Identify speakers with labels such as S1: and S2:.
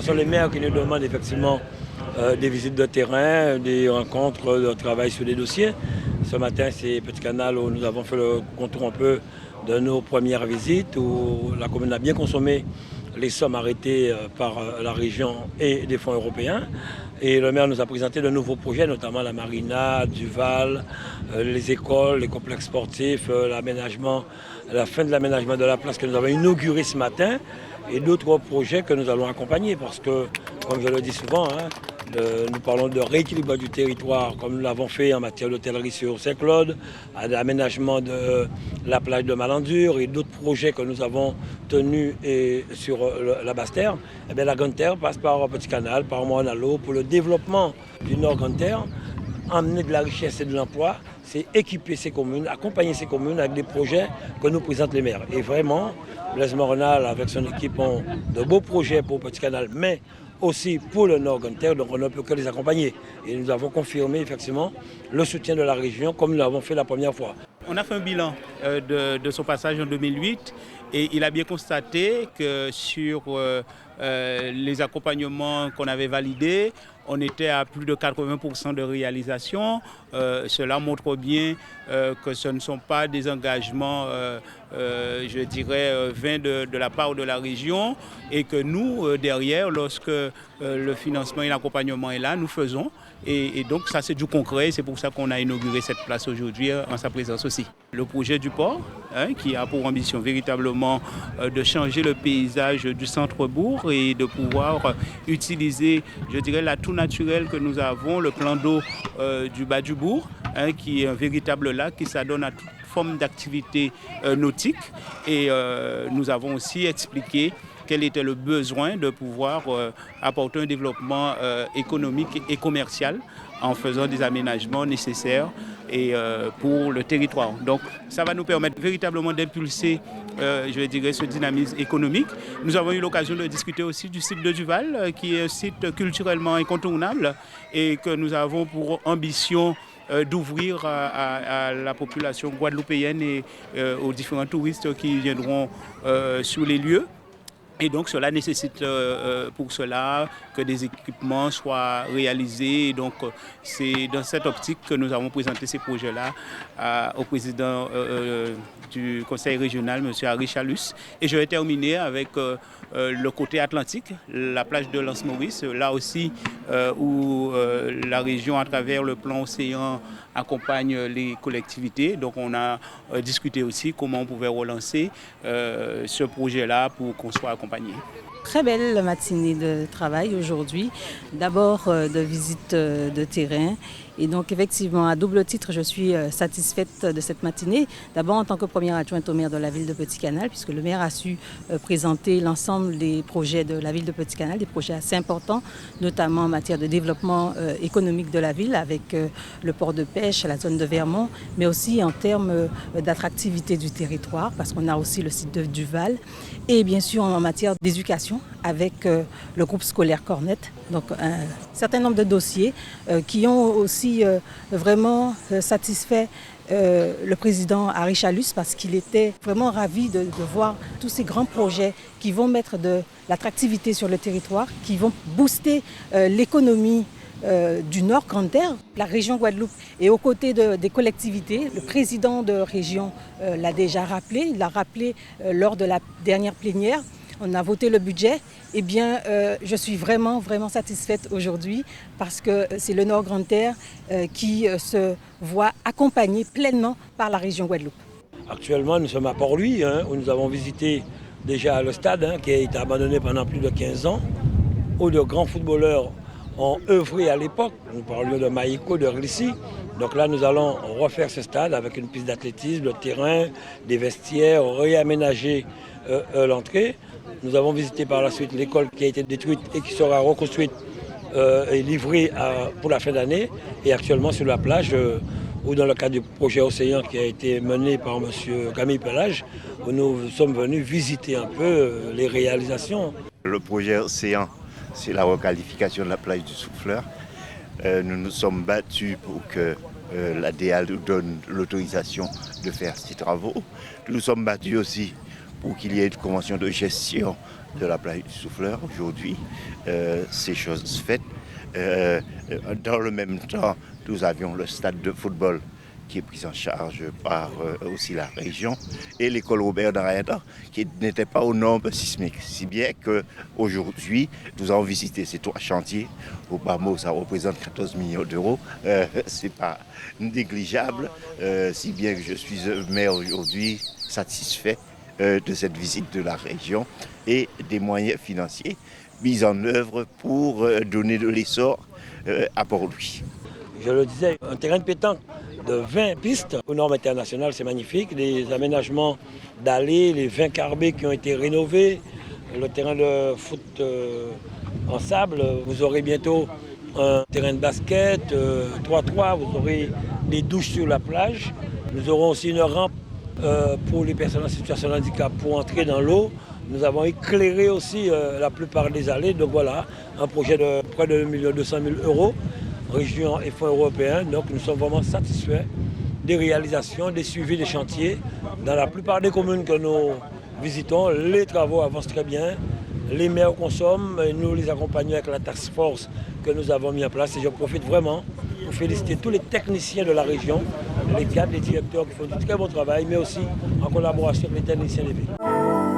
S1: Ce sont les maires qui nous demandent effectivement des visites de terrain, des rencontres, de travail sur des dossiers. Ce matin, c'est Petit Canal où nous avons fait le contour un peu de nos premières visites, où la commune a bien consommé les sommes arrêtées par la région et des fonds européens. Et le maire nous a présenté de nouveaux projets, notamment la marina, Duval, les écoles, les complexes sportifs, l'aménagement, la fin de l'aménagement de la place que nous avons inauguré ce matin, et d'autres projets que nous allons accompagner parce que, comme je le dis souvent, nous parlons de rééquilibrage du territoire comme nous l'avons fait en matière d'hôtellerie sur Saint-Claude, à l'aménagement de la plage de Malandure et d'autres projets que nous avons tenus sur la Basse-Terre. Eh bien, la Grande Terre passe par Petit Canal, par Moanalo pour le développement du Nord Grande Terre, emmener de la richesse et de l'emploi, c'est équiper ces communes, accompagner ces communes avec des projets que nous présentent les maires. Et vraiment, Blaise Moronal avec son équipe ont de beaux projets pour Petit Canal, mais aussi pour le Nord Grande Terre, donc on ne peut que les accompagner. Et nous avons confirmé effectivement le soutien de la région comme nous l'avons fait la première fois.
S2: On a fait un bilan de son passage en 2008 et il a bien constaté que sur les accompagnements qu'on avait validés, on était à plus de 80% de réalisation. Cela montre bien que ce ne sont pas des engagements, je dirais, vains de la part de la région et que nous, derrière, lorsque le financement et l'accompagnement est là, nous faisons. Et donc ça c'est du concret, c'est pour ça qu'on a inauguré cette place aujourd'hui en sa présence aussi. Le projet du port, qui a pour ambition véritablement de changer le paysage du centre-bourg et de pouvoir utiliser, je dirais, l'atout naturel que nous avons, le plan d'eau du bas du bourg, qui est un véritable lac qui s'adonne à toute forme d'activité nautique. Et nous avons aussi expliqué quel était le besoin de pouvoir apporter un développement économique et commercial en faisant des aménagements nécessaires et, pour le territoire. Donc ça va nous permettre véritablement d'impulser, je dirais, ce dynamisme économique. Nous avons eu l'occasion de discuter aussi du site de Duval, qui est un site culturellement incontournable et que nous avons pour ambition d'ouvrir à la population guadeloupéenne et aux différents touristes qui viendront sur les lieux. Et donc cela nécessite pour cela que des équipements soient réalisés. Et donc c'est dans cette optique que nous avons présenté ces projets-là au président du conseil régional, M. Harry Chalus. Et je vais terminer avec le côté atlantique, la plage de Lens-Maurice, là aussi où la région à travers le plan Océan accompagne les collectivités. Donc on a discuté aussi comment on pouvait relancer ce projet-là pour qu'on soit accompagné.
S3: Très belle matinée de travail aujourd'hui. D'abord de visite de terrain. Et donc effectivement, à double titre, je suis satisfaite de cette matinée. D'abord en tant que première adjointe au maire de la ville de Petit Canal, puisque le maire a su présenter l'ensemble des projets de la ville de Petit Canal, des projets assez importants, notamment en matière de développement économique de la ville, avec le port de pêche, la zone de Vermont, mais aussi en termes d'attractivité du territoire, parce qu'on a aussi le site de Duval, et bien sûr en matière d'éducation, avec le groupe scolaire Cornette. Donc un certain nombre de dossiers qui ont aussi vraiment satisfait le président Harry Chalus parce qu'il était vraiment ravi de voir tous ces grands projets qui vont mettre de l'attractivité sur le territoire, qui vont booster l'économie du Nord Grande Terre, la région Guadeloupe. Et aux côtés des collectivités, le président de région l'a déjà rappelé, il l'a rappelé lors de la dernière plénière. On a voté le budget. Eh bien, je suis vraiment satisfaite aujourd'hui parce que c'est le Nord Grande Terre qui se voit accompagné pleinement par la région Guadeloupe.
S1: Actuellement, nous sommes à Port-Louis, où nous avons visité déjà le stade qui a été abandonné pendant plus de 15 ans, où de grands footballeurs ont œuvré à l'époque. Nous parlions de Maïko, de Rissi. Donc là, nous allons refaire ce stade avec une piste d'athlétisme, le terrain, des vestiaires, réaménager l'entrée. Nous avons visité par la suite l'école qui a été détruite et qui sera reconstruite et livrée pour la fin d'année. Et actuellement sur la plage, ou dans le cadre du projet Océan qui a été mené par M. Camille Pelage, où nous sommes venus visiter un peu les réalisations.
S4: Le projet Océan, c'est la requalification de la plage du Souffleur. Nous nous sommes battus pour que la DEA nous donne l'autorisation de faire ces travaux. Nous nous sommes battus aussi pour qu'il y ait une convention de gestion de la plage du Souffleur aujourd'hui. C'est chose faite. Dans le même temps, nous avions le stade de football qui est pris en charge par aussi la région, et l'école Robert d'Arayada qui n'était pas aux normes sismiques. Si bien qu'aujourd'hui, nous avons visité ces 3 chantiers. Au bas mot, ça représente 14 millions d'euros. C'est pas négligeable, si bien que je suis maire aujourd'hui satisfait de cette visite de la région et des moyens financiers mis en œuvre pour donner de l'essor à Port-Louis.
S1: Je le disais, un terrain de pétanque de 20 pistes aux normes internationales, c'est magnifique. Les aménagements d'allées, les 20 carbets qui ont été rénovés, le terrain de foot en sable. Vous aurez bientôt un terrain de basket, 3-3, vous aurez des douches sur la plage. Nous aurons aussi une rampe pour les personnes en situation de handicap pour entrer dans l'eau. Nous avons éclairé aussi la plupart des allées. Donc voilà, un projet de près de 1 200 000 €, région et fonds européens. Donc nous sommes vraiment satisfaits des réalisations, des suivis des chantiers. Dans la plupart des communes que nous visitons, les travaux avancent très bien. Les maires consomment et nous les accompagnons avec la task force que nous avons mis en place. Et je profite vraiment pour féliciter tous les techniciens de la région, les cadres, les directeurs qui font du très bon travail, mais aussi en collaboration avec les techniciens des villes.